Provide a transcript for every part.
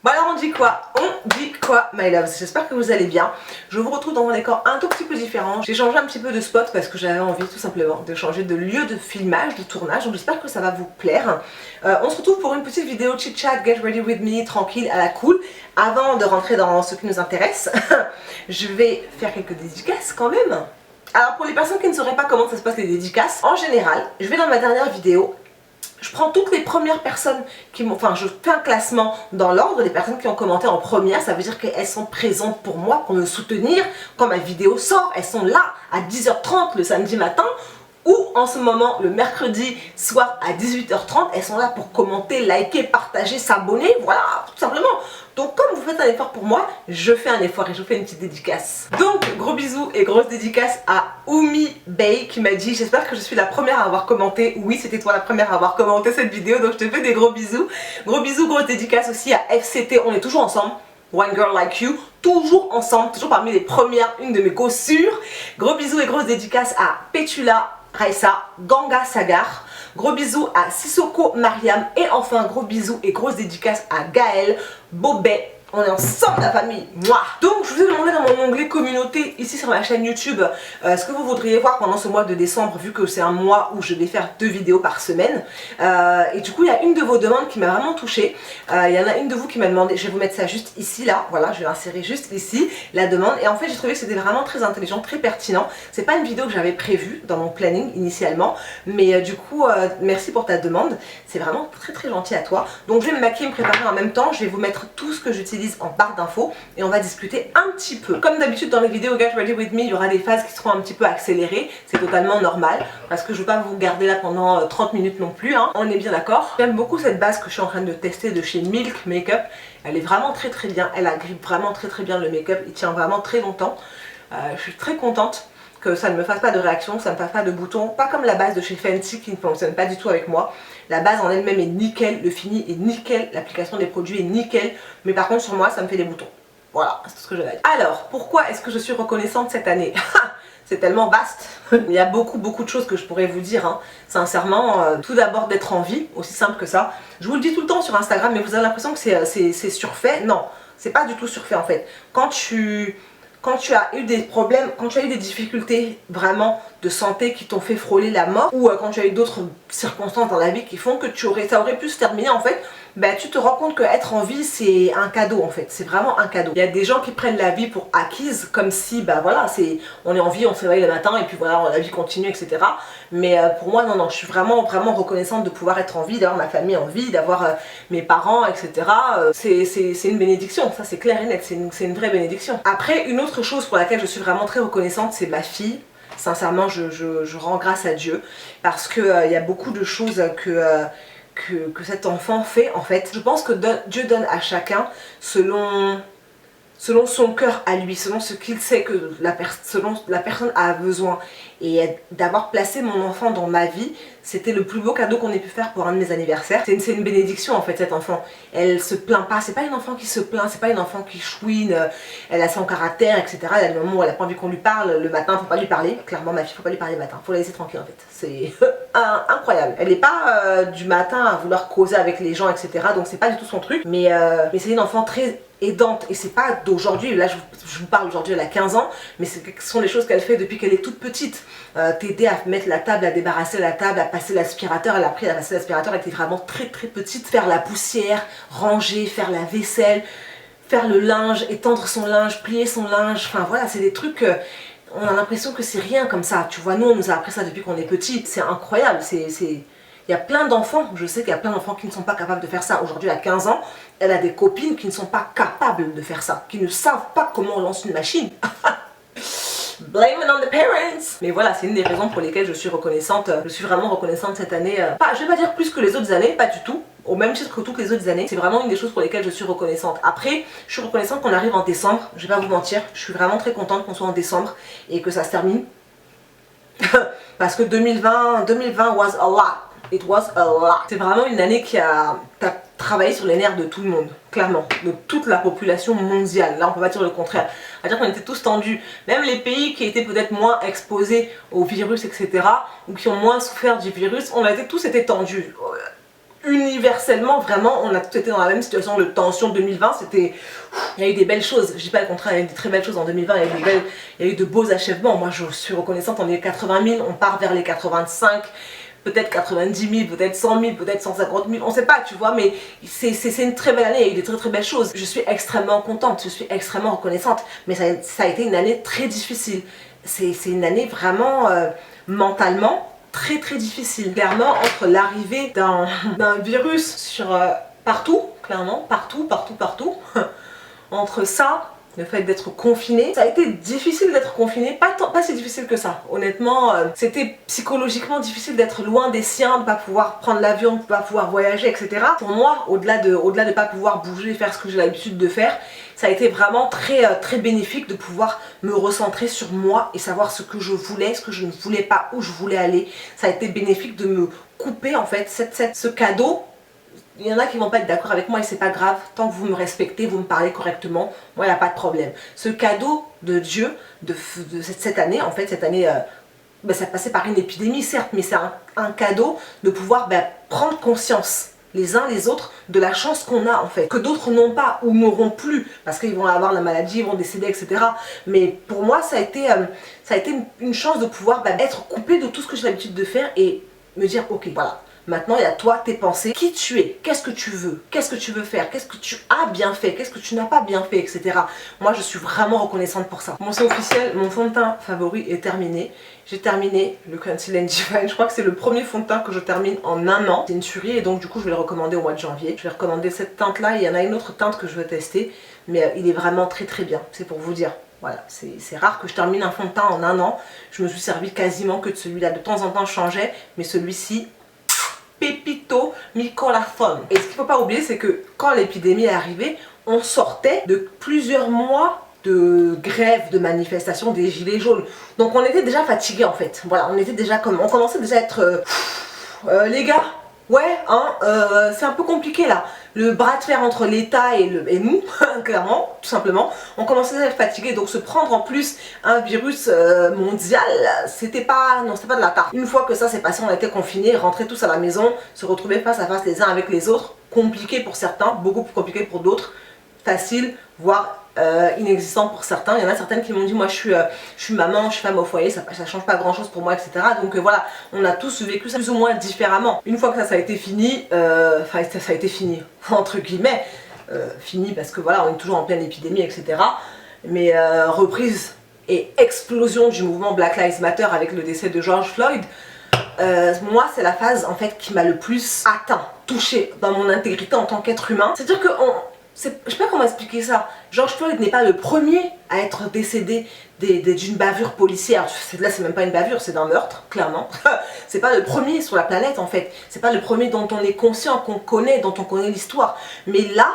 Bon alors on dit quoi? On dit quoi my loves? J'espère que vous allez bien. Je vous retrouve dans un décor un tout petit peu différent. J'ai changé un petit peu de spot parce que j'avais envie tout simplement de changer de lieu de filmage, de tournage. Donc j'espère que ça va vous plaire. On se retrouve pour une petite vidéo chit chat, get ready with me, tranquille, à la cool. Avant de rentrer dans ce qui nous intéresse, je vais faire quelques dédicaces quand même. Alors pour les personnes qui ne sauraient pas comment ça se passe les dédicaces, en général, je vais dans ma dernière vidéo. Je prends toutes les premières personnes qui m'ont... Enfin, je fais un classement dans l'ordre des personnes qui ont commenté en première. Ça veut dire qu'elles sont présentes pour moi, pour me soutenir. Quand ma vidéo sort, elles sont là à 10h30 le samedi matin. Ou en ce moment, le mercredi soir à 18h30, elles sont là pour commenter, liker, partager, s'abonner. Voilà, tout simplement. Donc comme vous faites un effort pour moi, je fais un effort et je fais une petite dédicace. Donc gros bisous et grosse dédicace à Oumi Bey qui m'a dit « J'espère que je suis la première à avoir commenté ». Oui, c'était toi la première à avoir commenté cette vidéo, donc je te fais des gros bisous. Gros bisous, grosse dédicace aussi à FCT, on est toujours ensemble. One Girl Like You, toujours ensemble, toujours parmi les premières, une de mes go sûres. Gros bisous et grosse dédicace à Petula, Raissa, Ganga Sagar. Gros bisous à Sissoko Mariam et enfin gros bisous et grosse dédicace à Gaël Bobet. On est ensemble la famille. Mouah. Donc je vous ai demandé dans mon onglet communauté ici sur ma chaîne YouTube ce que vous voudriez voir pendant ce mois de décembre vu que c'est un mois où je vais faire 2 vidéos par semaine. Et du coup il y a une de vos demandes qui m'a vraiment touchée. Il y en a une de vous qui m'a demandé, je vais vous mettre ça juste ici là, voilà je vais l'insérer juste ici, la demande. Et en fait j'ai trouvé que c'était vraiment très intelligent, très pertinent. C'est pas une vidéo que j'avais prévue dans mon planning initialement. Mais du coup merci pour ta demande. C'est vraiment très gentil à toi. Donc je vais me maquiller, me préparer en même temps. Je vais vous mettre tout ce que j'utilise en barre d'infos et on va discuter un petit peu. Comme d'habitude dans les vidéos Get Ready With Me, il y aura des phases qui seront un petit peu accélérées, c'est totalement normal parce que je ne veux pas vous garder là pendant 30 minutes non plus, hein. On est bien d'accord. J'aime beaucoup cette base que je suis en train de tester de chez Milk Makeup, elle est vraiment très bien, elle agrippe vraiment très bien le make-up, il tient vraiment très longtemps. Je suis très contente que ça ne me fasse pas de réaction, ça ne me fasse pas de boutons, pas comme la base de chez Fenty qui ne fonctionne pas du tout avec moi. La base en elle-même est nickel, le fini est nickel, l'application des produits est nickel, mais par contre sur moi ça me fait des boutons. Voilà, c'est tout ce que je vais dire. Alors, pourquoi est-ce que je suis reconnaissante cette année? C'est tellement vaste. Il y a beaucoup de choses que je pourrais vous dire, hein. Sincèrement, tout d'abord d'être en vie, aussi simple que ça. Je vous le dis tout le temps sur Instagram, mais vous avez l'impression que c'est surfait. Non, c'est pas du tout surfait en fait. Quand tu as eu des problèmes, quand tu as eu des difficultés vraiment de santé qui t'ont fait frôler la mort, ou quand tu as eu d'autres circonstances dans la vie qui font que ça aurait pu se terminer en fait, bah, tu te rends compte que être en vie c'est un cadeau en fait, c'est vraiment un cadeau. Il y a des gens qui prennent la vie pour acquise, comme si bah voilà, on est en vie, on se réveille le matin et puis voilà, la vie continue, etc. Mais pour moi non, je suis vraiment reconnaissante de pouvoir être en vie, d'avoir ma famille en vie, d'avoir mes parents, etc. C'est une bénédiction, ça c'est clair et net, c'est une vraie bénédiction. Après, une autre chose pour laquelle je suis vraiment très reconnaissante, c'est ma fille. Sincèrement, je rends grâce à Dieu parce qu'il y a beaucoup de choses que cet enfant fait en fait. Je pense que Dieu donne à chacun selon son cœur à lui, selon ce qu'il sait que selon la personne a besoin. Et d'avoir placé mon enfant dans ma vie, c'était le plus beau cadeau qu'on ait pu faire pour un de mes anniversaires. C'est une bénédiction en fait cet enfant. Elle se plaint pas, c'est pas une enfant qui se plaint, c'est pas une enfant qui chouine, elle a son caractère, etc. Il y a des moments où elle a pas envie qu'on lui parle, le matin faut pas lui parler, clairement ma fille faut pas lui parler le matin, faut la laisser tranquille en fait. C'est incroyable. Elle n'est pas du matin à vouloir causer avec les gens, etc. Donc c'est pas du tout son truc, mais c'est une enfant très aidante et c'est pas d'aujourd'hui, là je vous parle aujourd'hui elle a 15 ans, mais ce sont les choses qu'elle fait depuis qu'elle est toute petite. T'aider à mettre la table, à débarrasser la table, à passer l'aspirateur, elle a appris à passer l'aspirateur, elle était vraiment très petite, faire la poussière, ranger, faire la vaisselle, faire le linge, étendre son linge, plier son linge, enfin voilà, c'est des trucs on a l'impression que c'est rien comme ça, tu vois, nous on nous a appris ça depuis qu'on est petit, c'est incroyable, il y a plein d'enfants, je sais qu'il y a plein d'enfants qui ne sont pas capables de faire ça. Aujourd'hui, à 15 ans, elle a des copines qui ne sont pas capables de faire ça, qui ne savent pas comment on lance une machine. Blame it on the parents. Mais voilà, c'est une des raisons pour lesquelles je suis reconnaissante. Je suis vraiment reconnaissante cette année. Je vais pas dire plus que les autres années, pas du tout. Au même titre que toutes les autres années. C'est vraiment une des choses pour lesquelles je suis reconnaissante. Après, je suis reconnaissante qu'on arrive en décembre. Je vais pas vous mentir. Je suis vraiment très contente qu'on soit en décembre et que ça se termine. Parce que 2020 was a lot. It was a lot. C'est vraiment une année qui a travaillé sur les nerfs de tout le monde, clairement, de toute la population mondiale. Là on peut pas dire le contraire, on va dire qu'on était tous tendus, même les pays qui étaient peut-être moins exposés au virus, etc., ou qui ont moins souffert du virus, on a tous été tendus. universellement, vraiment, on a tous été dans la même situation de tension. 2020, c'était... Il y a eu des belles choses, je dis pas le contraire, il y a eu des très belles choses en 2020, il y a eu de beaux achèvements. Moi, je suis reconnaissante, on est 80 000, on part vers les 85, peut-être 90 000, peut-être 100 000, peut-être 150 000, on sait pas, tu vois, mais c'est une très belle année, il y a eu des très très belles choses. Je suis extrêmement contente, je suis extrêmement reconnaissante, mais ça a été une année très difficile. C'est une année vraiment, mentalement, très très difficile. Clairement, entre l'arrivée d'un virus sur partout, clairement, partout, entre ça, le fait d'être confiné, ça a été difficile d'être confiné, pas si difficile que ça. Honnêtement, c'était psychologiquement difficile d'être loin des siens, de pas pouvoir prendre l'avion, de pas pouvoir voyager, etc. Pour moi, au-delà de pas pouvoir bouger, faire ce que j'ai l'habitude de faire, ça a été vraiment très bénéfique de pouvoir me recentrer sur moi et savoir ce que je voulais, ce que je ne voulais pas, où je voulais aller. Ça a été bénéfique de me couper en fait ce cadeau. Il y en a qui vont pas être d'accord avec moi et c'est pas grave, tant que vous me respectez, vous me parlez correctement, moi il n'y a pas de problème. Ce cadeau de Dieu de cette année, en fait cette année, ça passait par une épidémie certes, mais c'est un cadeau de pouvoir prendre conscience les uns les autres de la chance qu'on a en fait, que d'autres n'ont pas ou n'auront plus, parce qu'ils vont avoir la maladie, ils vont décéder, etc. Mais pour moi ça a été une chance de pouvoir être coupé de tout ce que j'ai l'habitude de faire et me dire ok voilà. Maintenant, il y a toi, tes pensées, qui tu es, qu'est-ce que tu veux faire, qu'est-ce que tu as bien fait, qu'est-ce que tu n'as pas bien fait, etc. Moi, je suis vraiment reconnaissante pour ça. Bon, c'est officiel, mon fond de teint favori est terminé. J'ai terminé le Conceal & Define, je crois que c'est le premier fond de teint que je termine en un an. C'est une tuerie et donc du coup, je vais le recommander au mois de janvier. Je vais recommander cette teinte-là, il y en a une autre teinte que je veux tester, mais il est vraiment très très bien, c'est pour vous dire. Voilà, c'est rare que je termine un fond de teint en un an. Je me suis servi quasiment que de celui-là. De temps en temps, je changeais, mais celui-ci... Pepito mi corazón. Et ce qu'il ne faut pas oublier, c'est que quand l'épidémie est arrivée, on sortait de plusieurs mois de grève, de manifestation des gilets jaunes. Donc on était déjà fatigués en fait. Voilà, on était déjà comme... On commençait déjà à être... les gars, ouais, hein, c'est un peu compliqué là. Le bras de fer entre l'État et nous, clairement, tout simplement. On commençait à être fatigué, donc se prendre en plus un virus mondial, c'était pas de la tarte. Une fois que ça s'est passé, on a été confinés, rentrés tous à la maison, se retrouver face à face les uns avec les autres, compliqué pour certains, beaucoup plus compliqué pour d'autres, facile, voire inexistant pour certains. Il y en a certaines qui m'ont dit moi je suis maman, je suis femme au foyer, ça change pas grand chose pour moi, etc. Donc voilà, on a tous vécu ça plus ou moins différemment. Une fois que ça a été fini, enfin ça a été fini entre guillemets, fini parce que voilà on est toujours en pleine épidémie, etc. Mais reprise et explosion du mouvement Black Lives Matter avec le décès de George Floyd, moi c'est la phase en fait qui m'a le plus atteint, touchée dans mon intégrité en tant qu'être humain. C'est-à-dire que je sais pas comment expliquer ça. George Floyd n'est pas le premier à être décédé d'une bavure policière. Là c'est même pas une bavure, c'est d'un meurtre, clairement. C'est pas le premier sur la planète en fait. C'est pas le premier dont on est conscient, qu'on connaît, dont on connaît l'histoire. Mais là,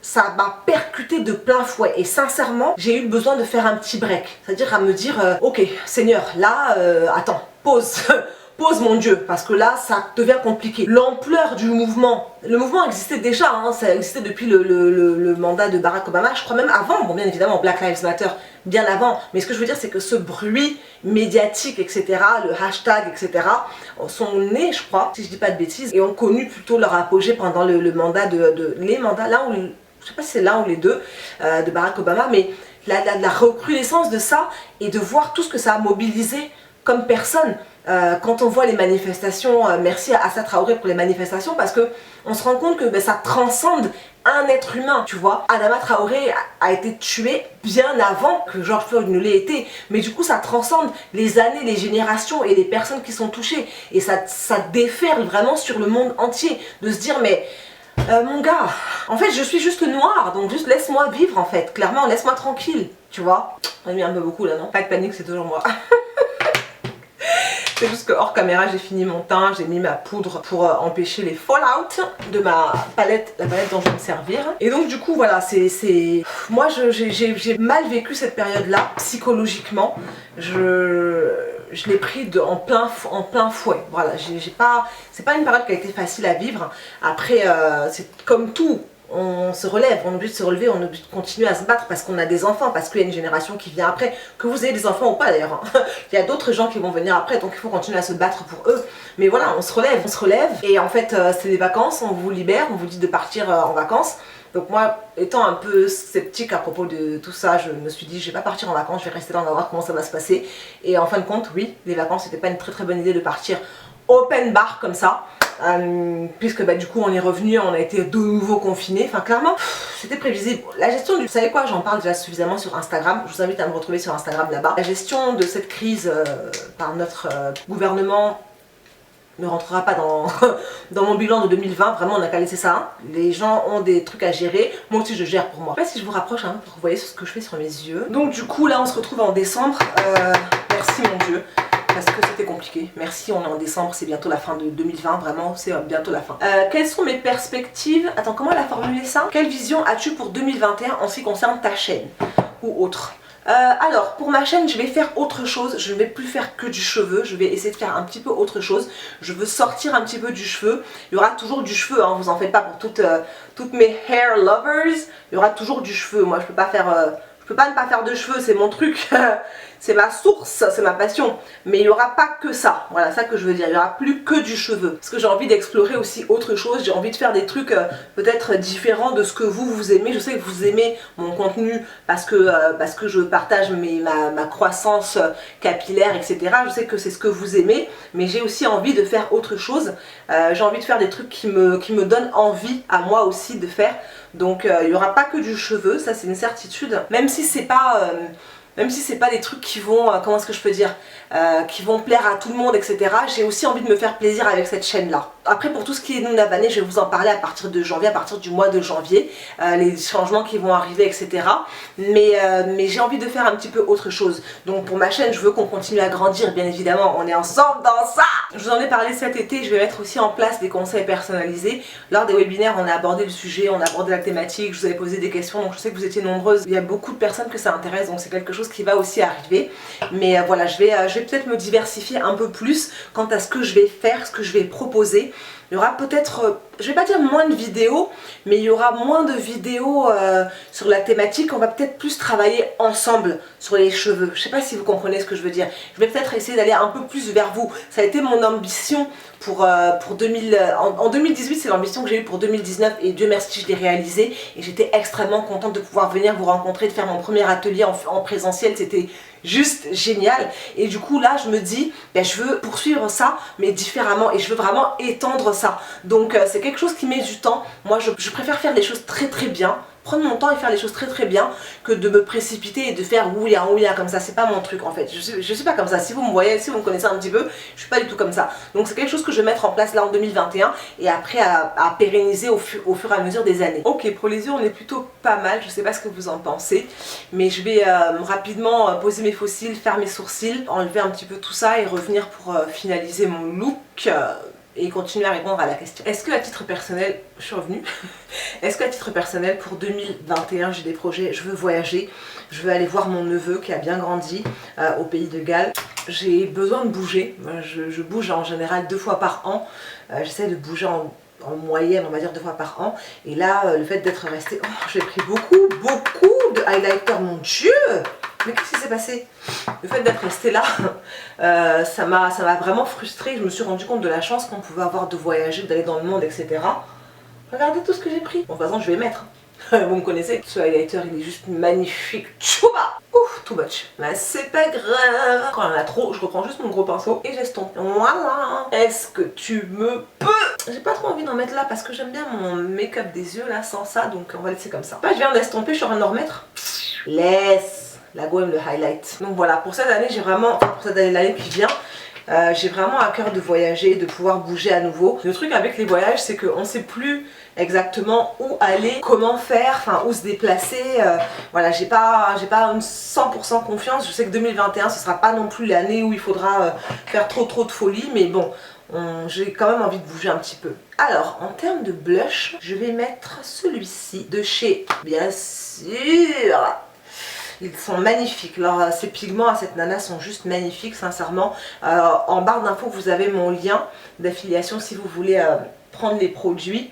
ça m'a percuté de plein fouet. Et sincèrement, j'ai eu besoin de faire un petit break. C'est-à-dire à me dire, ok Seigneur, là, attends, pause. Pause mon Dieu, parce que là ça devient compliqué. L'ampleur du mouvement, le mouvement existait déjà, hein, ça existait depuis le mandat de Barack Obama, je crois même avant, bon bien évidemment Black Lives Matter, bien avant, mais ce que je veux dire c'est que ce bruit médiatique, etc., le hashtag, etc., sont nés, je crois, si je dis pas de bêtises, et ont connu plutôt leur apogée pendant le mandat les mandats, là où, je sais pas si c'est l'un ou les deux, de Barack Obama, mais la recrudescence de ça, et de voir tout ce que ça a mobilisé comme personne. Quand on voit les manifestations, merci à Assa Traoré pour les manifestations, parce que on se rend compte que ça transcende un être humain, tu vois. Adama Traoré a été tué bien avant que George Floyd ne l'ait été, mais du coup ça transcende les années, les générations et les personnes qui sont touchées, et ça déferle vraiment sur le monde entier, de se dire mais mon gars, en fait je suis juste noire, donc juste laisse-moi vivre en fait, clairement laisse-moi tranquille, tu vois. On a mis un peu beaucoup là, non? Pas de panique, c'est toujours moi. C'est juste que hors caméra j'ai fini mon teint, j'ai mis ma poudre pour empêcher les fallout de ma palette, la palette dont je vais me servir. Et donc du coup voilà, moi j'ai mal vécu cette période là, psychologiquement. Je l'ai pris en plein fouet. Voilà, c'est pas une période qui a été facile à vivre. Après c'est comme tout. on se relève, on est obligé de se relever, on est obligé de continuer à se battre parce qu'on a des enfants, parce qu'il y a une génération qui vient après, que vous ayez des enfants ou pas d'ailleurs, hein. Il y a d'autres gens qui vont venir après, donc il faut continuer à se battre pour eux. Mais voilà, on se relève, et en fait c'est des vacances, on vous libère, on vous dit de partir en vacances. Donc moi, étant un peu sceptique à propos de tout ça, je me suis dit je vais pas partir en vacances, je vais rester là, on va voir comment ça va se passer. Et en fin de compte, oui, les vacances c'était pas une très bonne idée de partir open bar comme ça. Puisque du coup on est revenu, on a été de nouveau confinés, enfin clairement c'était prévisible. La gestion du... Vous savez quoi, j'en parle déjà suffisamment sur Instagram, je vous invite à me retrouver sur Instagram là-bas. La gestion de cette crise par notre gouvernement ne rentrera pas dans, dans mon bilan de 2020, vraiment on n'a qu'à laisser ça. Hein. Les gens ont des trucs à gérer, moi aussi je gère pour moi. Je sais pas si je vous rapproche, hein, pour que vous voyez ce que je fais sur mes yeux. Donc du coup là on se retrouve en décembre, merci mon Dieu. Parce que c'était compliqué. Merci, on est en décembre, c'est bientôt la fin de 2020, vraiment, c'est bientôt la fin. Quelles sont mes perspectives? Attends, comment elle a formulé ça? Quelle vision as-tu pour 2021 en ce qui concerne ta chaîne ou autre? Alors, pour ma chaîne, je vais faire autre chose. Je ne vais plus faire que du cheveu. Je vais essayer de faire un petit peu autre chose. Je veux sortir un petit peu du cheveu. Il y aura toujours du cheveu, hein, vous en faites pas pour toutes mes hair lovers. Il y aura toujours du cheveu. Moi, je peux pas faire... je peux pas ne pas faire de cheveux, c'est mon truc. C'est ma source, c'est ma passion. Mais il n'y aura pas que ça. Voilà, ça que je veux dire. Il n'y aura plus que du cheveu. Parce que j'ai envie d'explorer aussi autre chose. J'ai envie de faire des trucs peut-être différents de ce que vous aimez. Je sais que vous aimez mon contenu parce que je partage ma croissance capillaire, etc. Je sais que c'est ce que vous aimez. Mais j'ai aussi envie de faire autre chose. J'ai envie de faire des trucs qui me donnent envie à moi aussi de faire. Donc il n'y aura pas que du cheveu, ça c'est une certitude. Même si c'est pas des trucs qui vont, comment est-ce que je peux dire, qui vont plaire à tout le monde, etc. J'ai aussi envie de me faire plaisir avec cette chaîne-là. Après, pour tout ce qui est Nunavane, je vais vous en parler à partir de janvier, à partir du mois de janvier, les changements qui vont arriver, etc. Mais j'ai envie de faire un petit peu autre chose. Donc pour ma chaîne, je veux qu'on continue à grandir, bien évidemment. On est ensemble dans ça. Je vous en ai parlé cet été, je vais mettre aussi en place des conseils personnalisés. Lors des webinaires, on a abordé le sujet, on a abordé la thématique, je vous avais posé des questions, donc je sais que vous étiez nombreuses. Il y a beaucoup de personnes que ça intéresse, donc c'est quelque chose qui va aussi arriver. Mais voilà, je vais peut-être me diversifier un peu plus quant à ce que je vais faire, ce que je vais proposer. Il y aura peut-être, je vais pas dire moins de vidéos, mais il y aura moins de vidéos sur la thématique. On va peut-être plus travailler ensemble sur les cheveux. Je sais pas si vous comprenez ce que je veux dire. Je vais peut-être essayer d'aller un peu plus vers vous. Ça a été mon ambition en 2018, c'est l'ambition que j'ai eue pour 2019 et Dieu merci je l'ai réalisé et j'étais extrêmement contente de pouvoir venir vous rencontrer, de faire mon premier atelier en présentiel, c'était juste génial. Et du coup là je me dis je veux poursuivre ça mais différemment et je veux vraiment étendre ça. Donc c'est quelque chose qui met du temps. Moi je préfère faire des choses très bien, prendre mon temps et faire les choses très bien que de me précipiter et de faire ouya comme ça. C'est pas mon truc en fait, je suis pas comme ça. Si vous me voyez, si vous me connaissez un petit peu, je suis pas du tout comme ça. Donc c'est quelque chose que je vais mettre en place là en 2021 et après à pérenniser au fur et à mesure des années. Ok, pour les yeux on est plutôt pas mal, je sais pas ce que vous en pensez, mais je vais rapidement poser mes faux cils, faire mes sourcils, enlever un petit peu tout ça et revenir pour finaliser mon look. Et continuer à répondre à la question. Est-ce que à titre personnel, je suis revenue, est-ce qu'à titre personnel pour 2021 j'ai des projets, je veux voyager, je veux aller voir mon neveu qui a bien grandi au pays de Galles. J'ai besoin de bouger, je bouge en général 2 fois par an, j'essaie de bouger en moyenne on va dire 2 fois par an. Et là le fait d'être restée, j'ai pris beaucoup de highlighter, mon Dieu. Mais qu'est-ce qui s'est passé? Le fait d'être restée là, ça m'a vraiment frustrée. Je me suis rendu compte de la chance qu'on pouvait avoir de voyager, d'aller dans le monde, etc. Regardez tout ce que j'ai pris. Bon, de toute façon, je vais mettre. Vous me connaissez. Ce highlighter, il est juste magnifique. Tchouba! Ouf, too much. Mais c'est pas grave. Quand il y en a trop, je reprends juste mon gros pinceau et j'estompe. Voilà. Est-ce que tu me peux? J'ai pas trop envie d'en mettre là parce que j'aime bien mon make-up des yeux là sans ça. Donc on va laisser comme ça. Je viens d'estomper, je suis en train de le remettre. Laisse. La gomme, le highlight. Donc voilà, pour cette année, j'ai vraiment, pour cette année, l'année qui vient, j'ai vraiment à cœur de voyager, de pouvoir bouger à nouveau. Le truc avec les voyages, c'est qu'on ne sait plus exactement où aller, comment faire, enfin où se déplacer. Voilà, j'ai pas une 100% confiance. Je sais que 2021, ce sera pas non plus l'année où il faudra faire trop de folie, mais bon. J'ai quand même envie de bouger un petit peu. Alors, en termes de blush, je vais mettre celui-ci de chez, bien sûr, ils sont magnifiques. Ces pigments à cette nana sont juste magnifiques, sincèrement. En barre d'infos, vous avez mon lien d'affiliation si vous voulez prendre les produits.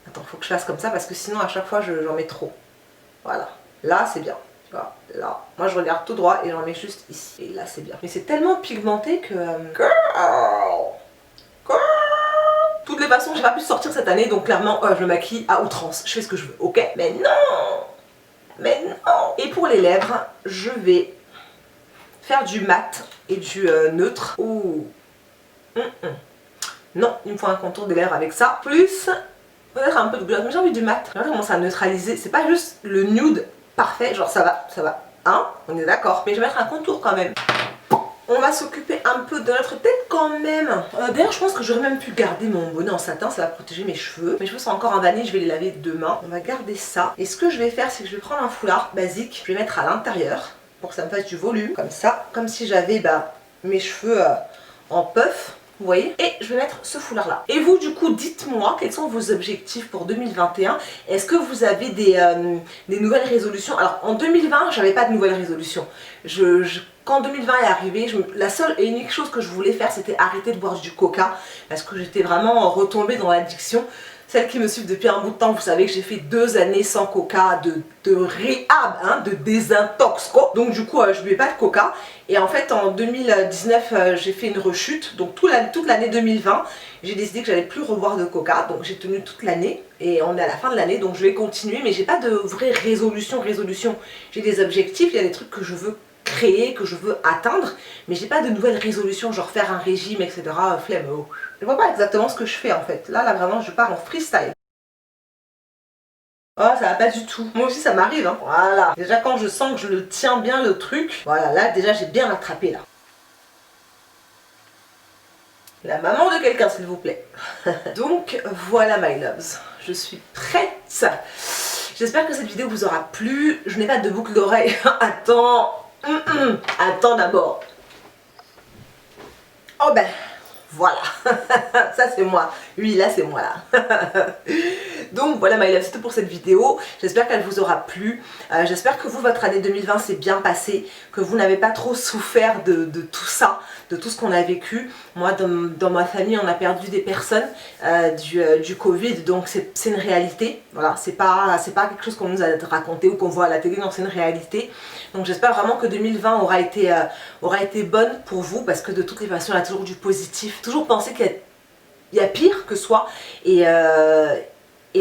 Attends, faut que je fasse comme ça parce que sinon à chaque fois j'en mets trop. Voilà, là c'est bien. Tu vois, là, moi je regarde tout droit et j'en mets juste ici. Et là c'est bien. Mais c'est tellement pigmenté que... toutes les façons, j'ai pas pu sortir cette année, donc clairement, je me maquille à outrance. Je fais ce que je veux, ok? Mais non! Mais non! Et pour les lèvres, je vais faire du mat et du neutre. Ouh! Non, il me faut un contour des lèvres avec ça. Plus, peut-être un peu de gloss, mais j'ai envie du mat. J'ai envie de commencer à neutraliser. C'est pas juste le nude parfait, genre ça va. Hein? On est d'accord. Mais je vais mettre un contour quand même. On va s'occuper un peu de notre tête quand même. D'ailleurs, je pense que j'aurais même pu garder mon bonnet en satin, ça va protéger mes cheveux. Mes cheveux sont encore en vanille, je vais les laver demain. On va garder ça. Et ce que je vais faire, c'est que je vais prendre un foulard basique. Je vais mettre à l'intérieur pour que ça me fasse du volume, comme ça. Comme si j'avais mes cheveux en puff. Vous voyez? Et je vais mettre ce foulard là. Et vous du coup dites-moi quels sont vos objectifs pour 2021. Est-ce que vous avez des nouvelles résolutions? Alors en 2020 j'avais pas de nouvelles résolutions. Quand 2020 est arrivé, la seule et unique chose que je voulais faire c'était arrêter de boire du coca. Parce que j'étais vraiment retombée dans l'addiction. Celles qui me suivent depuis un bout de temps, vous savez que j'ai fait 2 années sans coca, de réhab, hein, de désintox. Donc du coup, je ne buvais pas de coca. Et en fait, en 2019, j'ai fait une rechute. Donc toute l'année 2020, j'ai décidé que j'allais plus reboire de coca. Donc j'ai tenu toute l'année. Et on est à la fin de l'année, donc je vais continuer. Mais j'ai pas de vraie résolution. J'ai des objectifs, il y a des trucs que je veux créer, que je veux atteindre. Mais j'ai pas de nouvelles résolutions, genre faire un régime, etc. Flemme. Je vois pas exactement ce que je fais en fait. Là vraiment je pars en freestyle. Oh ça va pas du tout. Moi aussi ça m'arrive hein. Voilà. Déjà quand je sens que je le tiens bien le truc. Voilà là déjà j'ai bien rattrapé là. La maman de quelqu'un s'il vous plaît. Donc voilà my loves. Je suis prête. J'espère que cette vidéo vous aura plu. Je n'ai pas de boucle d'oreille. Attends. Attends d'abord. Oh ben. Voilà, ça c'est moi, oui là c'est moi là. Donc voilà my love, c'est tout pour cette vidéo, j'espère qu'elle vous aura plu, j'espère que vous, votre année 2020 s'est bien passée, que vous n'avez pas trop souffert de tout ça, de tout ce qu'on a vécu. Moi dans ma famille on a perdu des personnes du Covid, donc c'est une réalité, voilà, c'est pas quelque chose qu'on nous a raconté ou qu'on voit à la télé, non c'est une réalité. Donc j'espère vraiment que 2020 aura été bonne pour vous, parce que de toutes les façons il y a toujours du positif. Toujours penser qu'il y a pire que soi et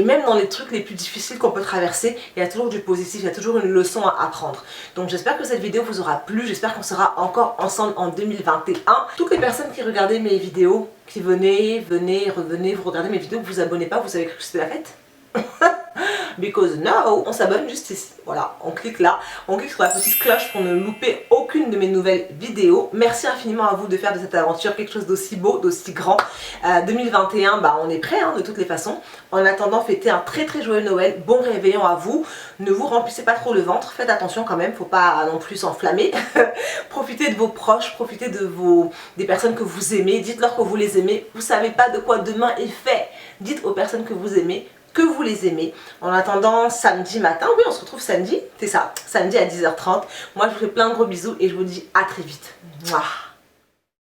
même dans les trucs les plus difficiles qu'on peut traverser, il y a toujours du positif, il y a toujours une leçon à apprendre. Donc j'espère que cette vidéo vous aura plu, j'espère qu'on sera encore ensemble en 2021. Toutes les personnes qui regardaient mes vidéos, qui revenaient, vous regardez mes vidéos, vous vous abonnez pas, vous avez cru que c'était la fête? Because no, on s'abonne juste ici, voilà, on clique là, on clique sur la petite cloche pour ne louper aucune de mes nouvelles vidéos. Merci infiniment à vous de faire de cette aventure quelque chose d'aussi beau, d'aussi grand. 2021, on est prêt hein, de toutes les façons. En attendant, fêtez un très joyeux Noël, bon réveillon à vous. Ne vous remplissez pas trop le ventre, faites attention quand même, faut pas non plus s'enflammer. Profitez de vos proches, profitez des personnes que vous aimez, dites-leur que vous les aimez. Vous savez pas de quoi demain est fait. Dites aux personnes que vous aimez que vous les aimez. En attendant samedi matin, oui on se retrouve samedi, c'est ça, samedi à 10h30. Moi je vous fais plein de gros bisous et je vous dis à très vite. Mouah.